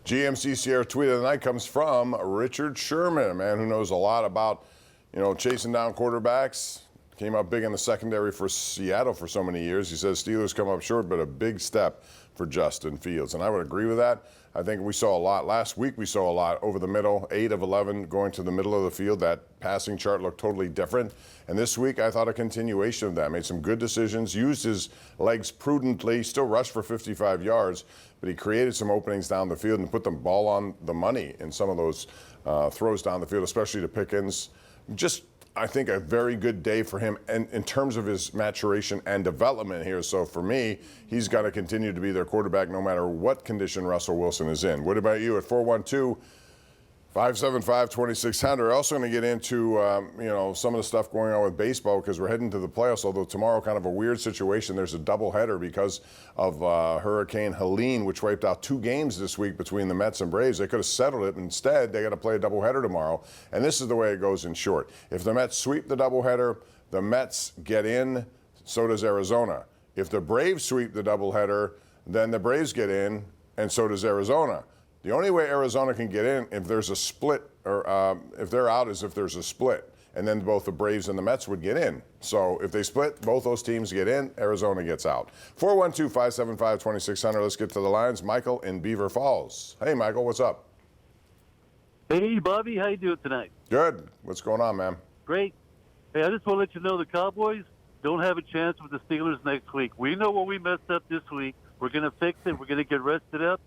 GMC Sierra tweet of the night comes from Richard Sherman, a man who knows a lot about, chasing down quarterbacks. Came up big in the secondary for Seattle for so many years. He says Steelers come up short, but a big step for Justin Fields. And I would agree with that. I think we saw a lot. Last week we saw a lot over the middle, 8 of 11 going to the middle of the field. That passing chart looked totally different. And this week I thought a continuation of that. Made some good decisions, used his legs prudently, still rushed for 55 yards, but he created some openings down the field and put the ball on the money in some of those throws down the field, especially to Pickens. I think a very good day for him and in terms of his maturation and development here. So for me, he's got to continue to be their quarterback no matter what condition Russell Wilson is in. What about you at 412-575-2600? Also going to get into, some of the stuff going on with baseball because we're heading to the playoffs, although tomorrow kind of a weird situation. There's a doubleheader because of Hurricane Helene, which wiped out 2 games this week between the Mets and Braves. They could have settled it. Instead, they got to play a doubleheader tomorrow. And this is the way it goes in short. If the Mets sweep the doubleheader, the Mets get in, so does Arizona. If the Braves sweep the doubleheader, then the Braves get in, and so does Arizona. The only way Arizona can get in if there's a split, or if they're out, is if there's a split. And then both the Braves and the Mets would get in. So if they split, both those teams get in, Arizona gets out. 412-575-2600. Let's get to the lines. Michael in Beaver Falls. Hey, Michael, what's up? Hey, Bobby, how you doing tonight? Good. What's going on, man? Great. Hey, I just want to let you know the Cowboys don't have a chance with the Steelers next week. We know what we messed up this week. We're going to fix it. We're going to get rested up.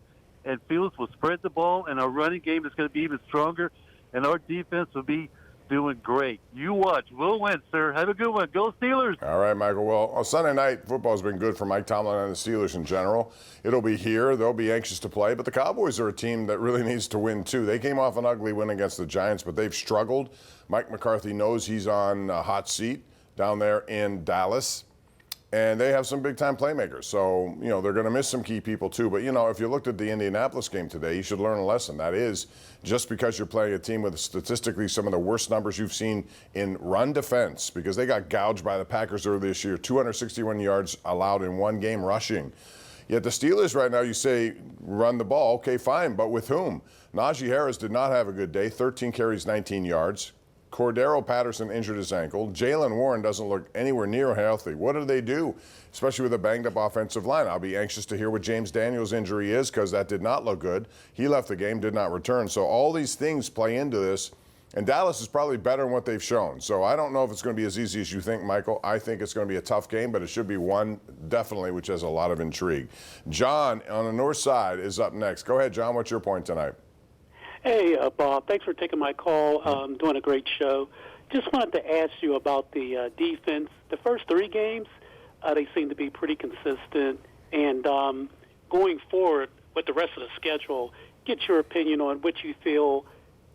And Fields will spread the ball, and our running game is going to be even stronger, and our defense will be doing great. You watch. We'll win, sir. Have a good one. Go Steelers. All right, Michael. Well, Sunday night football has been good for Mike Tomlin and the Steelers in general. It'll be here. They'll be anxious to play. But the Cowboys are a team that really needs to win, too. They came off an ugly win against the Giants, but they've struggled. Mike McCarthy knows he's on a hot seat down there in Dallas. And they have some big-time playmakers. So, they're going to miss some key people, too. But, if you looked at the Indianapolis game today, you should learn a lesson. That is, just because you're playing a team with statistically some of the worst numbers you've seen in run defense, because they got gouged by the Packers earlier this year, 261 yards allowed in one game rushing. Yet the Steelers right now, you say, run the ball. Okay, fine, but with whom? Najee Harris did not have a good day, 13 carries, 19 yards. Cordero Patterson injured his ankle. Jaylen Warren doesn't look anywhere near healthy. What do they do, especially with a banged-up offensive line? I'll be anxious to hear what James Daniels' injury is because that did not look good. He left the game, did not return. So all these things play into this, and Dallas is probably better than what they've shown. So I don't know if it's going to be as easy as you think, Michael. I think it's going to be a tough game, but it should be one, definitely, which has a lot of intrigue. John on the north side is up next. Go ahead, John. What's your point tonight? Hey, Bob, thanks for taking my call. Doing a great show. Just wanted to ask you about the defense. The first 3 games, they seem to be pretty consistent. And going forward with the rest of the schedule, get your opinion on what you feel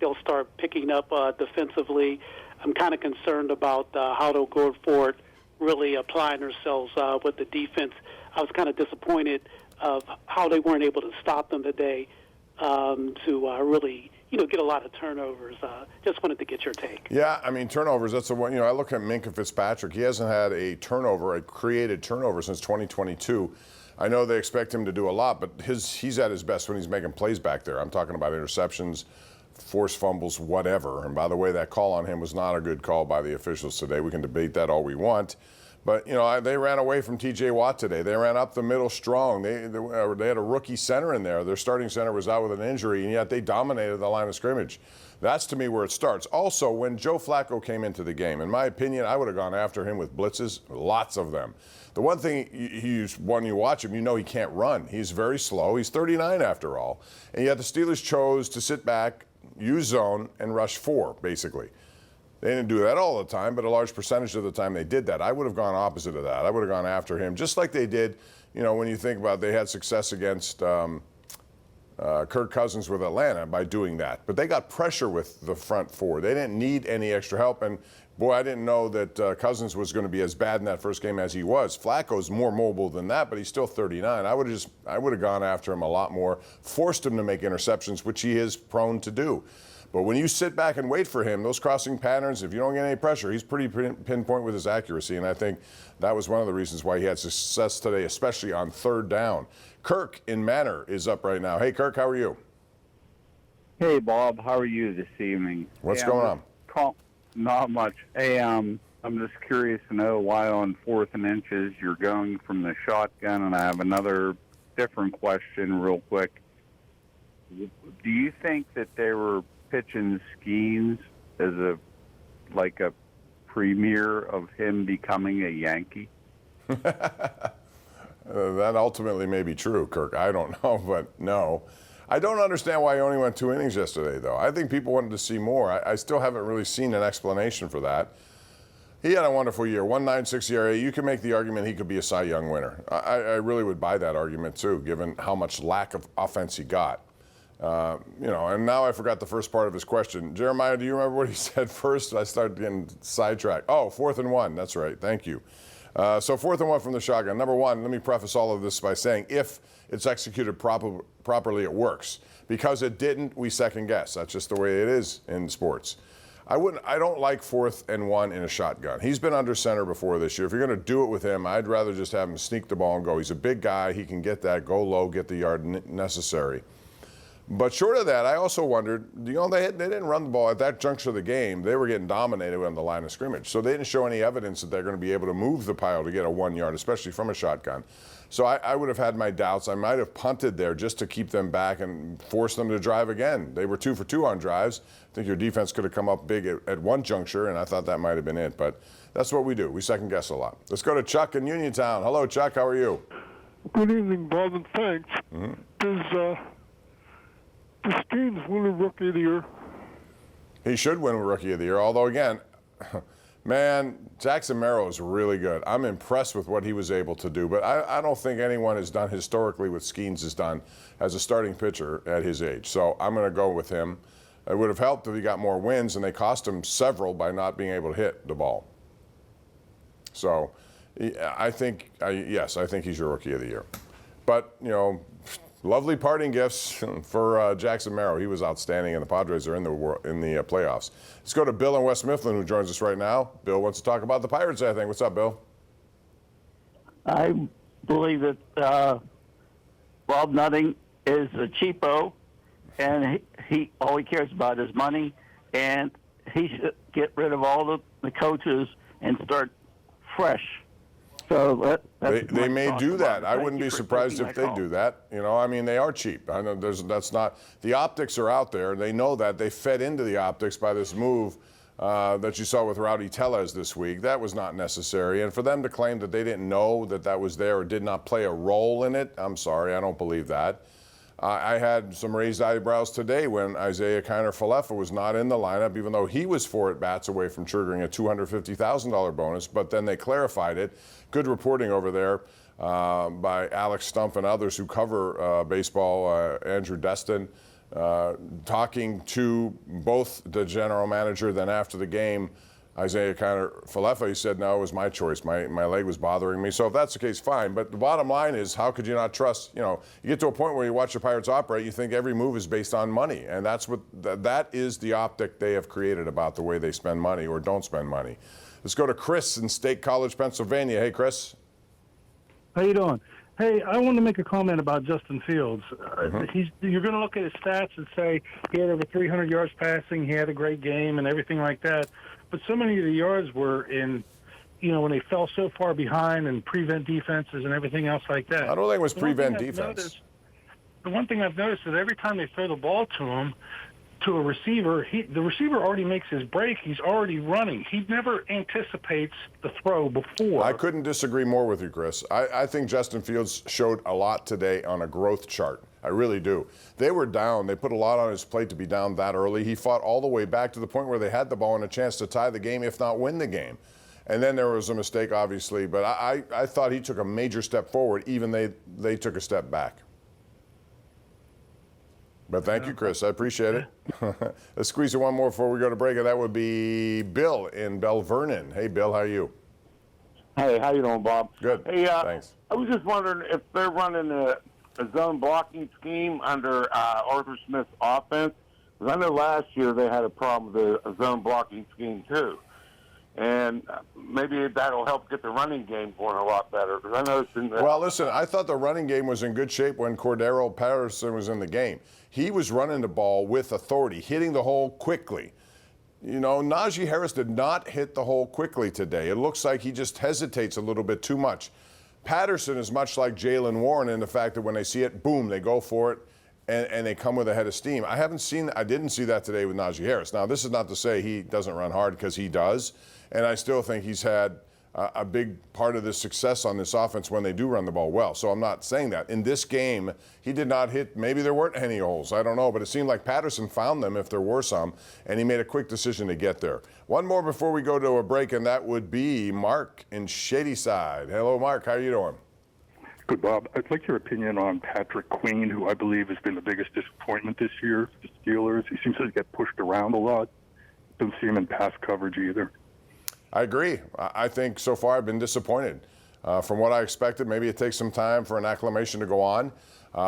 they'll start picking up defensively. I'm kind of concerned about how they'll go forward, really applying themselves with the defense. I was kind of disappointed of how they weren't able to stop them today. To really, get a lot of turnovers. Just wanted to get your take. Yeah, turnovers, that's the one. I look at Minkah Fitzpatrick. He hasn't had a created turnover since 2022. I know they expect him to do a lot, but he's at his best when he's making plays back there. I'm talking about interceptions, forced fumbles, whatever. And by the way, that call on him was not a good call by the officials today. We can debate that all we want. But, they ran away from T.J. Watt today. They ran up the middle strong. They had a rookie center in there. Their starting center was out with an injury, and yet they dominated the line of scrimmage. That's, to me, where it starts. Also, when Joe Flacco came into the game, in my opinion, I would have gone after him with blitzes, lots of them. The one thing, when you watch him, he can't run. He's very slow. He's 39 after all. And yet the Steelers chose to sit back, use zone, and rush 4, basically. They didn't do that all the time, but a large percentage of the time they did that. I would have gone opposite of that. I would have gone after him, just like they did, when you think about it, they had success against Kirk Cousins with Atlanta by doing that. But they got pressure with the front 4. They didn't need any extra help. And, boy, I didn't know that Cousins was going to be as bad in that first game as he was. Flacco's more mobile than that, but he's still 39. I would have gone after him a lot more, forced him to make interceptions, which he is prone to do. But when you sit back and wait for him, those crossing patterns, if you don't get any pressure, he's pretty pinpoint with his accuracy. And I think that was one of the reasons why he had success today, especially on 3rd down. Kirk in Manor is up right now. Hey, Kirk, how are you? Hey, Bob. How are you this evening? What's going on? Not much. Hey, I'm just curious to know why on 4th and inches you're going from the shotgun, and I have another different question real quick. Do you think that they were pitching Skeens as a premiere of him becoming a Yankee? That ultimately may be true, Kirk. I don't know, but no. I don't understand why he only went 2 innings yesterday, though. I think people wanted to see more. I still haven't really seen an explanation for that. He had a wonderful year, 1.96 ERA. You can make the argument he could be a Cy Young winner. I really would buy that argument, too, given how much lack of offense he got. And now I forgot the first part of his question. Jeremiah, do you remember what he said first? I started getting sidetracked. Oh, 4th and 1. That's right. Thank you. So 4th and 1 from the shotgun. Number one, let me preface all of this by saying if it's executed properly, it works. Because it didn't, we second guess. That's just the way it is in sports. I don't like 4th and 1 in a shotgun. He's been under center before this year. If you're going to do it with him, I'd rather just have him sneak the ball and go. He's a big guy. He can get that, go low, get the yard necessary. But short of that, I also wondered, they didn't run the ball at that juncture of the game. They were getting dominated on the line of scrimmage. So they didn't show any evidence that they're going to be able to move the pile to get a 1 yard, especially from a shotgun. So I would have had my doubts. I might have punted there just to keep them back and force them to drive again. They were 2 for 2 on drives. I think your defense could have come up big at one juncture, and I thought that might have been it. But that's what we do. We second guess a lot. Let's go to Chuck in Uniontown. Hello, Chuck. How are you? Good evening, Bob, and thanks. Does Skeens win a Rookie of the Year? He should win Rookie of the Year, although, again, man, Jackson Merrill is really good. I'm impressed with what he was able to do, but I don't think anyone has done historically what Skeens has done as a starting pitcher at his age. So I'm going to go with him. It would have helped if he got more wins, and they cost him several by not being able to hit the ball. So I think he's your Rookie of the Year. But, lovely parting gifts for Jackson Merrill. He was outstanding, and the Padres are in the playoffs. Let's go to Bill in West Mifflin, who joins us right now. Bill wants to talk about the Pirates, I think. What's up, Bill? I believe that Bob Nutting is a cheapo, and he all he cares about is money, and he should get rid of all the coaches and start fresh. So they may do that. I wouldn't be surprised if they do that. They are cheap. I know that's not the optics are out there. They know that. They fed into the optics by this move that you saw with Rowdy Tellez this week. That was not necessary. And for them to claim that they didn't know that was there or did not play a role in it, I'm sorry, I don't believe that. I had some raised eyebrows today when Isaiah Kiner-Falefa was not in the lineup, even though he was 4 at-bats away from triggering a $250,000 bonus, but then they clarified it. Good reporting over there by Alex Stumpf and others who cover baseball, Andrew Destin, talking to both the general manager, then after the game, Isaiah Kiner-Falefa, he said, no, it was my choice. My leg was bothering me. So if that's the case, fine. But the bottom line is, how could you not trust, you get to a point where you watch the Pirates operate, you think every move is based on money. And that is the optic they have created about the way they spend money or don't spend money. Let's go to Chris in State College, Pennsylvania. Hey, Chris. How you doing? Hey, I want to make a comment about Justin Fields. You're going to look at his stats and say he had over 300 yards passing, he had a great game and everything like that. But so many of the yards were in, when they fell so far behind and prevent defenses and everything else like that. I don't think it was prevent defense. The one thing I've noticed is every time they throw the ball to him, to a receiver, the receiver already makes his break. He's already running. He never anticipates the throw before. I couldn't disagree more with you, Chris. I think Justin Fields showed a lot today on a growth chart. I really do. They were down. They put a lot on his plate to be down that early. He fought all the way back to the point where they had the ball and a chance to tie the game, if not win the game. And then there was a mistake, obviously. But I thought he took a major step forward, even they took a step back. But thank you, Chris. I appreciate it. Let's squeeze in one more before we go to break, and that would be Bill in Bell Vernon. Hey, Bill, how are you? Hey, how you doing, Bob? Good. Hey, thanks. I was just wondering if they're running a zone blocking scheme under Arthur Smith's offense. Because I know last year they had a problem with a zone blocking scheme, too. and maybe that'll help get the running game going a lot better. Because I noticed in the Well, listen, I thought the running game was in good shape when Cordero Patterson was in the game. He was running the ball with authority, hitting the hole quickly. You know, Najee Harris did not hit the hole quickly today. It looks like he just hesitates a little bit too much. Patterson is much like Jaylen Warren in the fact that when they see it, boom, they go for it, and they come with a head of steam. I didn't see that today with Najee Harris. Now, this is not to say he doesn't run hard, because he does, and I still think he's had a big part of the success on this offense when they do run the ball well. So I'm not saying that. In this game, he did not hit, maybe there weren't any holes, I don't know, but it seemed like Patterson found them if there were some, and he made a quick decision to get there. One more before we go to a break, and that would be Mark in Shadyside. Hello, Mark. How are you doing? Good, Bob. I'd like your opinion on Patrick Queen, who I believe has been the biggest disappointment this year for the Steelers. He seems to get pushed around a lot. Don't see him in pass coverage either. I agree. I think so far I've been disappointed. From what I expected, maybe it takes some time for an acclimation to go on.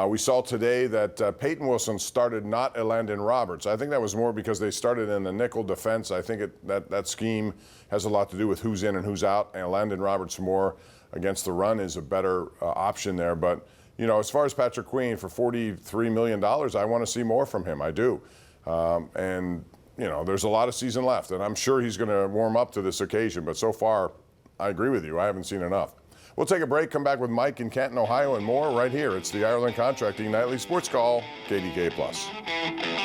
We saw today that Peyton Wilson started not Elandon Roberts. I think that was more because they started in the nickel defense. I think that scheme has a lot to do with who's in and who's out. And Elandon Roberts more against the run is a better option there. But, you know, as far as Patrick Queen, for $43 million, I want to see more from him. I do. And you know, there's a lot of season left, and I'm sure he's going to warm up to this occasion. But so far, I agree with you. I haven't seen enough. We'll take a break, come back with Mike in Canton, Ohio, and more right here. It's the Ireland Contracting Nightly Sports Call, KDKA+.